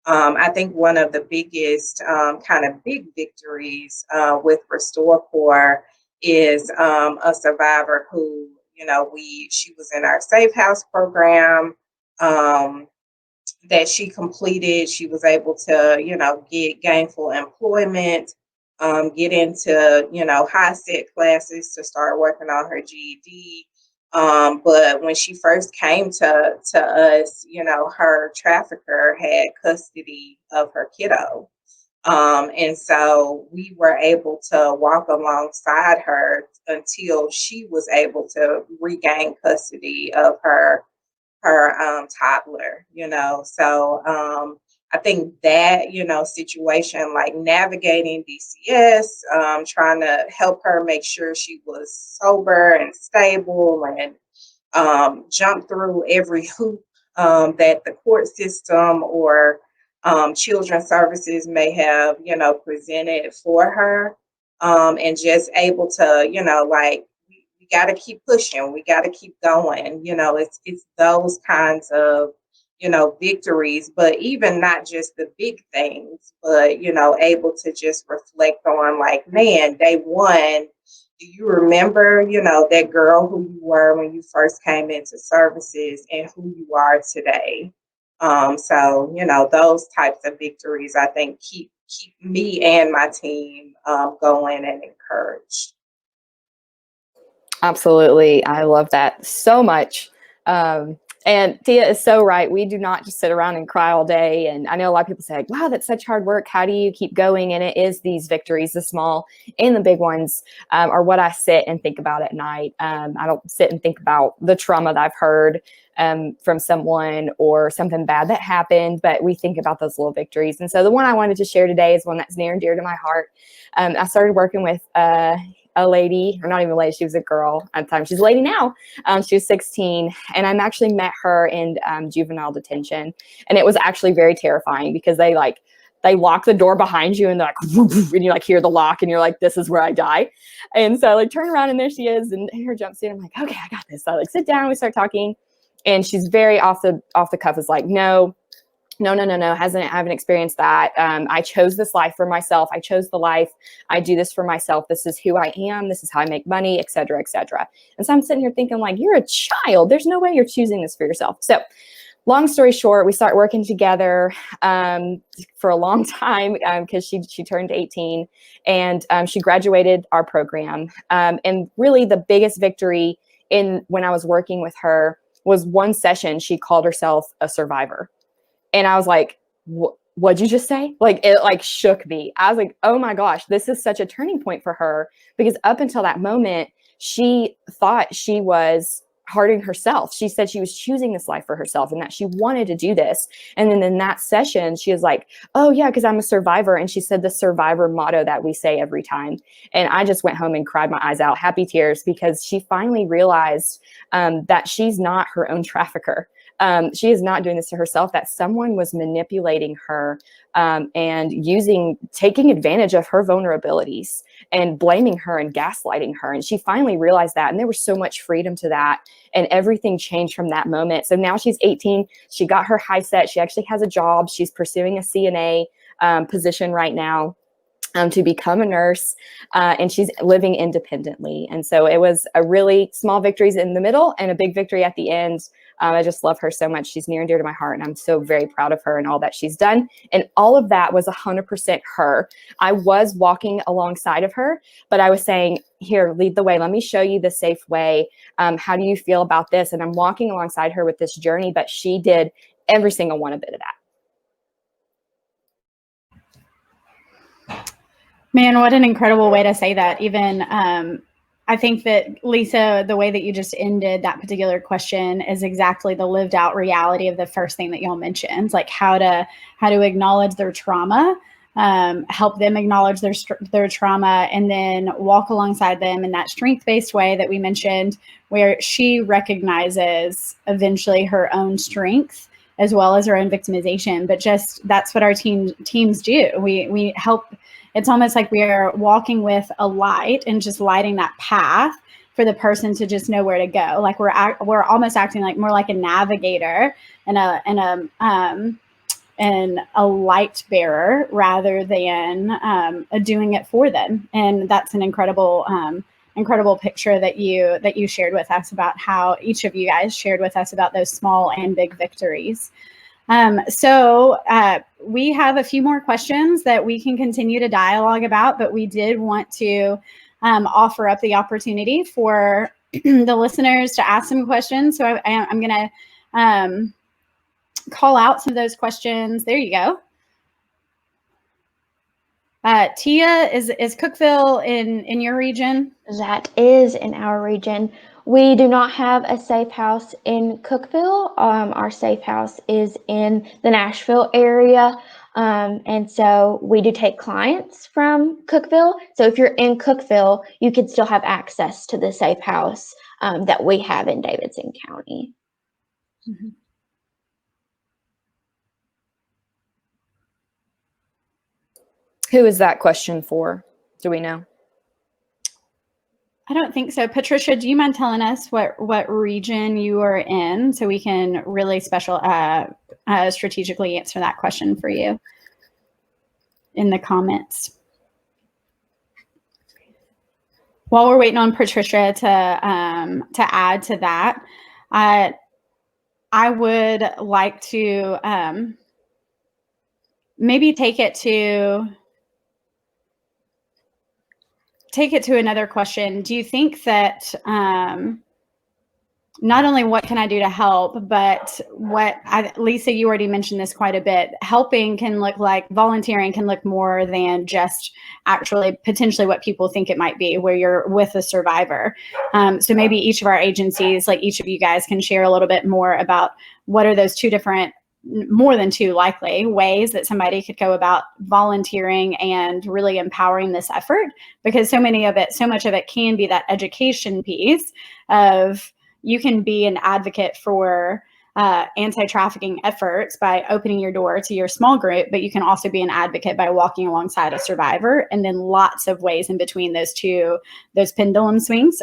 I think one of the biggest kind of big victories with Restore Corps is a survivor who she was in our Safe House program that she completed. She was able to, get gainful employment, get into, high set classes to start working on her GED. But when she first came to us, her trafficker had custody of her kiddo. And so we were able to walk alongside her until she was able to regain custody of her toddler. So I think that, situation, like navigating DCS, trying to help her make sure she was sober and stable, and jump through every hoop that the court system or children's services may have, presented for her, and just able to, we got to keep pushing, we got to keep going. It's those kinds of, victories, but even not just the big things, but, able to just reflect on, like, man, day one, do you remember, that girl who you were when you first came into services and who you are today? So, those types of victories, I think, keep me and my team going and encouraged. Absolutely. I love that so much. And Tia is so right. We do not just sit around and cry all day. And I know a lot of people say, like, wow, that's such hard work. How do you keep going? And it is these victories, the small and the big ones, are what I sit and think about at night. I don't sit and think about the trauma that I've heard from someone or something bad that happened, but we think about those little victories. And so the one I wanted to share today is one that's near and dear to my heart. I started working with a lady, or not even a lady, she was a girl at the time. She's a lady now. She was 16, and I actually met her in juvenile detention. And it was actually very terrifying because they lock the door behind you and they're like, and you like hear the lock and you're like, this is where I die. And so I like turn around and there she is in her jumpsuit. I'm like, okay, I got this. So I like sit down, we start talking, and she's very off the cuff, is like, no, I haven't experienced that. I chose this life for myself. I chose the life. I do this for myself. This is who I am. This is how I make money, et cetera, et cetera. And so I'm sitting here thinking, like, you're a child. There's no way you're choosing this for yourself. So long story short, we start working together for a long time because she turned 18, and she graduated our program. And really the biggest victory when I was working with her was one session. She called herself a survivor. And I was like, what'd you just say? Like, it like shook me. I was like, oh my gosh, this is such a turning point for her, because up until that moment, she thought she was hurting herself. She said she was choosing this life for herself and that she wanted to do this. And then in that session, she was like, oh yeah, because I'm a survivor. And she said the survivor motto that we say every time. And I just went home and cried my eyes out, happy tears, because she finally realized that she's not her own trafficker. She is not doing this to herself, that someone was manipulating her and taking advantage of her vulnerabilities and blaming her and gaslighting her. And she finally realized that. And there was so much freedom to that. And everything changed from that moment. So now she's 18. She got her high set. She actually has a job. She's pursuing a CNA position right now. To become a nurse, and she's living independently. And so it was a really small victories in the middle and a big victory at the end. I just love her so much. She's near and dear to my heart, and I'm so very proud of her and all that she's done. And all of that was 100% her. I was walking alongside of her, but I was saying, here, lead the way. Let me show you the safe way. How do you feel about this? And I'm walking alongside her with this journey, but she did every single one of it of that. Man, what an incredible way to say that. Even I think that, Lisa, the way that you just ended that particular question is exactly the lived out reality of the first thing that y'all mentioned, like how to acknowledge their trauma, help them acknowledge their trauma, and then walk alongside them in that strength-based way that we mentioned, where she recognizes eventually her own strength as well as her own victimization. But just that's what our teams do. We help. It's almost like we are walking with a light and just lighting that path for the person to just know where to go. Like we're almost acting like more like a navigator and a light bearer rather than doing it for them. And that's an incredible incredible picture that you shared with us about how each of you guys shared with us about those small and big victories. So we have a few more questions that we can continue to dialogue about, but we did want to offer up the opportunity for the listeners to ask some questions. So I'm going to call out some of those questions. There you go. Tia, is Cookeville in your region? That is in our region. We do not have a safe house in Cookeville. Our safe house is in the Nashville area. And so we do take clients from Cookeville. So if you're in Cookeville, you can still have access to the safe house that we have in Davidson County. Mm-hmm. Who is that question for? Do we know? I don't think so. Patricia, do you mind telling us what region you are in so we can really strategically answer that question for you in the comments? While we're waiting on Patricia to add to that, I would like to maybe take it to another question. Do you think that not only what can I do to help, but Lisa, you already mentioned this quite a bit, helping can look like, volunteering can look more than just actually potentially what people think it might be, where you're with a survivor. So maybe each of our agencies, like each of you guys, can share a little bit more about what are those two different, more than two likely, ways that somebody could go about volunteering and really empowering this effort, because so much of it can be that education piece of, you can be an advocate for anti-trafficking efforts by opening your door to your small group, but you can also be an advocate by walking alongside a survivor, and then lots of ways in between those pendulum swings.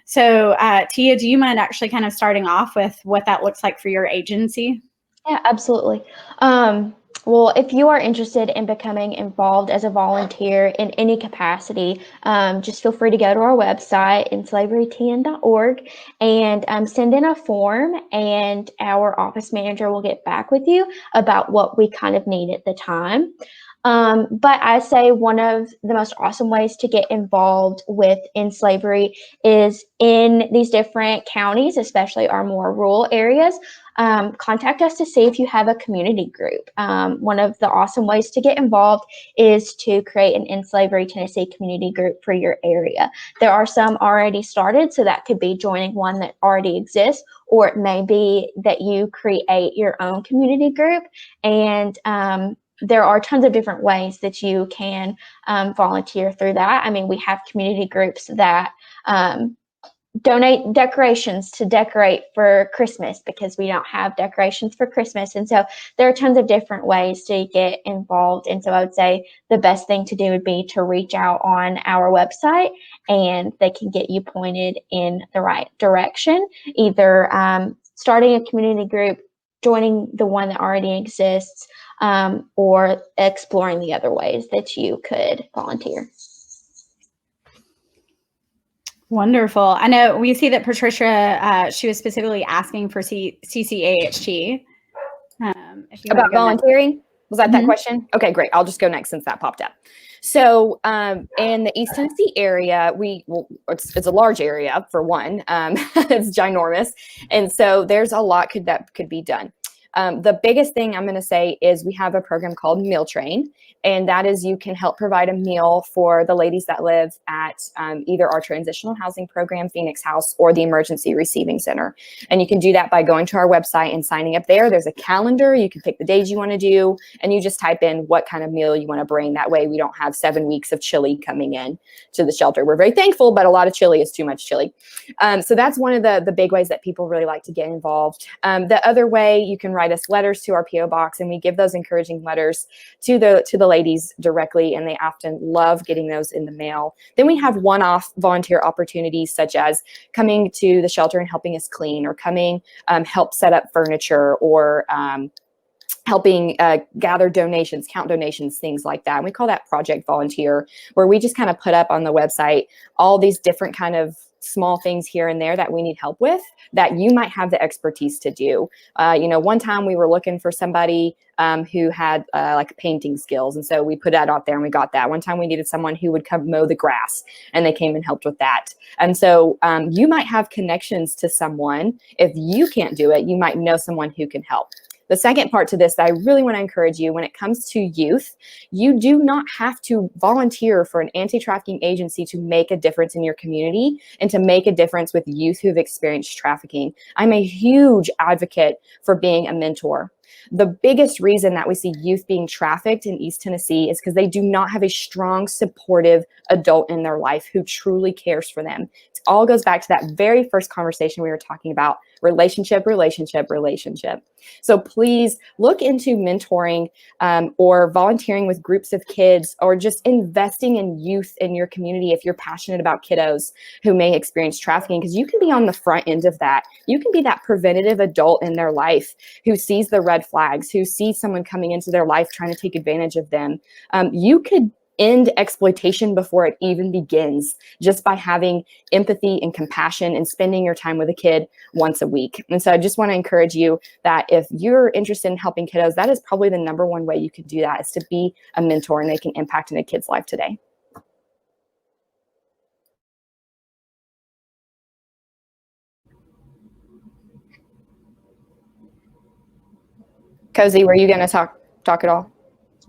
So Tia, do you mind actually kind of starting off with what that looks like for your agency? Yeah, absolutely. Well, if you are interested in becoming involved as a volunteer in any capacity, just feel free to go to our website, enslaverytn.org, and send in a form, and our office manager will get back with you about what we kind of need at the time. But I say one of the most awesome ways to get involved with In Slavery is in these different counties, especially our more rural areas. Contact us to see if you have a community group. One of the awesome ways to get involved is to create an In Slavery Tennessee community group for your area. There are some already started, so that could be joining one that already exists, or it may be that you create your own community group. And there are tons of different ways that you can volunteer through that. I mean, we have community groups that donate decorations to decorate for Christmas, because we don't have decorations for Christmas. And so there are tons of different ways to get involved. And so I would say the best thing to do would be to reach out on our website, and they can get you pointed in the right direction, either starting a community group, joining the one that already exists, or exploring the other ways that you could volunteer. Wonderful. I know we see that Patricia, she was specifically asking for CCAHT. About volunteering? Was that question? Okay, great. I'll just go next since that popped up. So in the East Tennessee area, it's a large area for one. It's ginormous. And so there's a lot that could be done. The biggest thing I'm going to say is we have a program called Meal Train, and that is you can help provide a meal for the ladies that live at either our transitional housing program, Phoenix House, or the Emergency Receiving Center. And you can do that by going to our website and signing up there. There's a calendar. You can pick the days you want to do, and you just type in what kind of meal you want to bring. That way we don't have 7 weeks of chili coming in to the shelter. We're very thankful, but a lot of chili is too much chili. So that's one of the big ways that people really like to get involved. The other way, you can write us letters to our PO box, and we give those encouraging letters to the ladies directly, and they often love getting those in the mail. Then we have one-off volunteer opportunities, such as coming to the shelter and helping us clean, or coming help set up furniture, or helping gather donations, count donations, things like that. And we call that Project Volunteer, where we just kind of put up on the website all these different kind of small things here and there that we need help with that you might have the expertise to do. One time we were looking for somebody who had like painting skills. And so we put that out there and we got that. One time we needed someone who would come mow the grass, and they came and helped with that. And so you might have connections to someone. If you can't do it, you might know someone who can help. The second part to this that I really want to encourage you when it comes to youth, you do not have to volunteer for an anti-trafficking agency to make a difference in your community and to make a difference with youth who've experienced trafficking. I'm a huge advocate for being a mentor. The biggest reason that we see youth being trafficked in East Tennessee is because they do not have a strong, supportive adult in their life who truly cares for them. It all goes back to that very first conversation we were talking about, relationship, relationship, relationship. So please look into mentoring or volunteering with groups of kids, or just investing in youth in your community if you're passionate about kiddos who may experience trafficking, because you can be on the front end of that. You can be that preventative adult in their life who sees the red flags, who sees someone coming into their life trying to take advantage of them. You could end exploitation before it even begins just by having empathy and compassion and spending your time with a kid once a week. And so I just want to encourage you that if you're interested in helping kiddos, that is probably the number one way you can do that, is to be a mentor and make an impact in a kid's life today. Coasy, were you going to talk at all?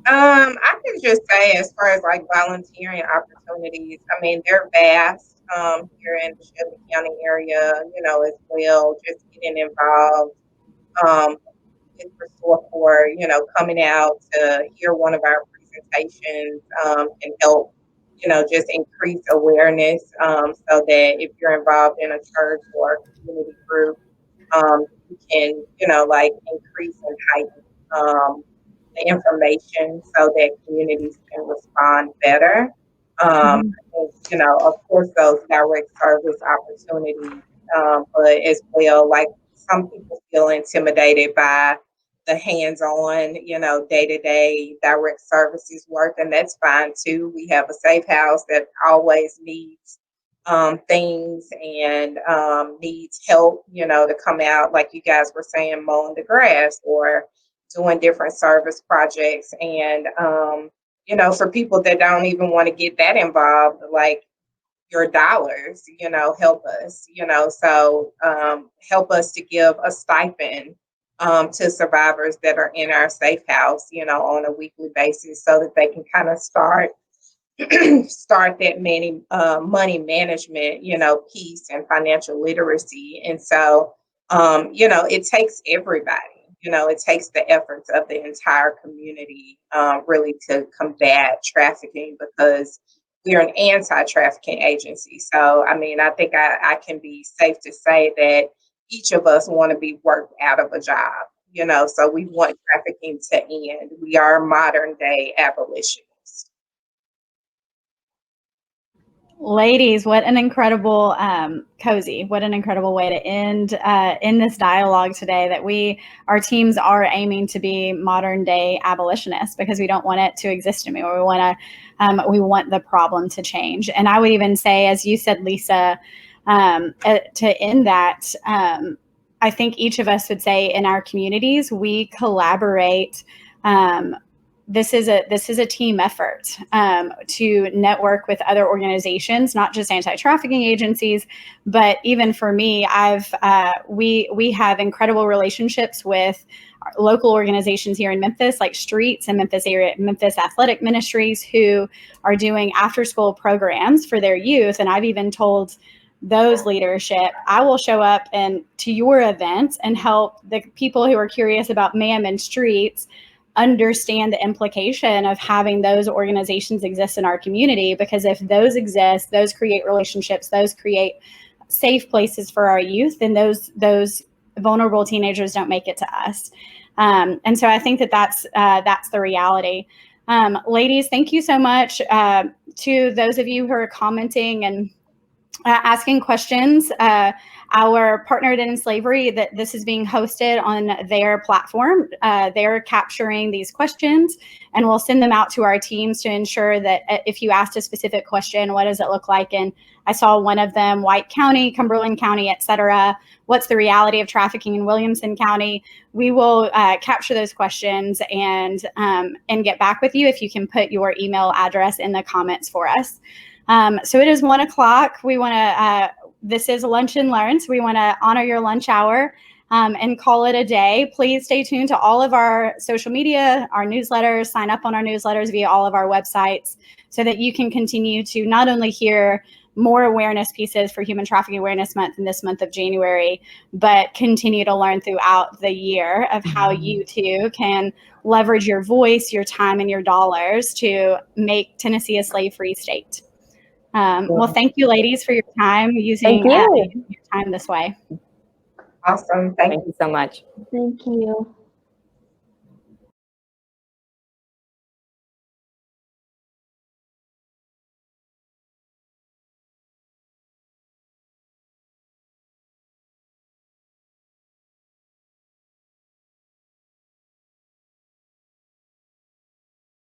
I can just say, as far as like volunteering opportunities, I mean, they're vast here in the Shelby County area, as well, just getting involved with Restore Corps, coming out to hear one of our presentations can help, just increase awareness so that if you're involved in a church or a community group, you can, increase and heighten the information so that communities can respond better. I think, of course, those direct service opportunities, but as well, like some people feel intimidated by the hands-on, day-to-day direct services work, and that's fine too. We have a safe house that always needs things and needs help, to come out, like you guys were saying, mowing the grass or doing different service projects. And, for people that don't even want to get that involved, like your dollars, help us, so help us to give a stipend to survivors that are in our safe house, on a weekly basis, so that they can kind of start that money management, piece and financial literacy. And so, it takes everybody. It takes the efforts of the entire community really to combat trafficking, because we're an anti-trafficking agency. So, I mean, I think I can be safe to say that each of us want to be worked out of a job, so we want trafficking to end. We are modern day abolitionists. Ladies, what an incredible, Coasy, what an incredible way to end in this dialogue today, that our teams are aiming to be modern day abolitionists, because we don't want it to exist anymore. We want the problem to change. And I would even say, as you said, Lisa, to end that, I think each of us would say in our communities, we collaborate. This is a team effort to network with other organizations, not just anti-trafficking agencies, but even for me, we have incredible relationships with local organizations here in Memphis, like Streets and Memphis Athletic Ministries, who are doing after-school programs for their youth. And I've even told those leadership, I will show up to your events and help the people who are curious about MAM and Streets understand the implication of having those organizations exist in our community, because if those exist, those create relationships, those create safe places for our youth, then those vulnerable teenagers don't make it to us. And so I think that's the reality. Ladies, thank you so much to those of you who are commenting and asking questions. Our Partnered in Slavery, that this is being hosted on their platform. They're capturing these questions, and we'll send them out to our teams to ensure that if you asked a specific question, what does it look like? And I saw one of them, White County, Cumberland County, et cetera. What's the reality of trafficking in Williamson County? We will capture those questions and get back with you if you can put your email address in the comments for us. So it is 1 o'clock. We want to, this is Lunch and Learn, so we want to honor your lunch hour and call it a day. Please stay tuned to all of our social media, our newsletters, sign up on our newsletters via all of our websites so that you can continue to not only hear more awareness pieces for Human Trafficking Awareness Month in this month of January, but continue to learn throughout the year of how you too can leverage your voice, your time, and your dollars to make Tennessee a slave-free state. Well, thank you, ladies, for your time using your time this way. Awesome. Thank you so much. Thank you.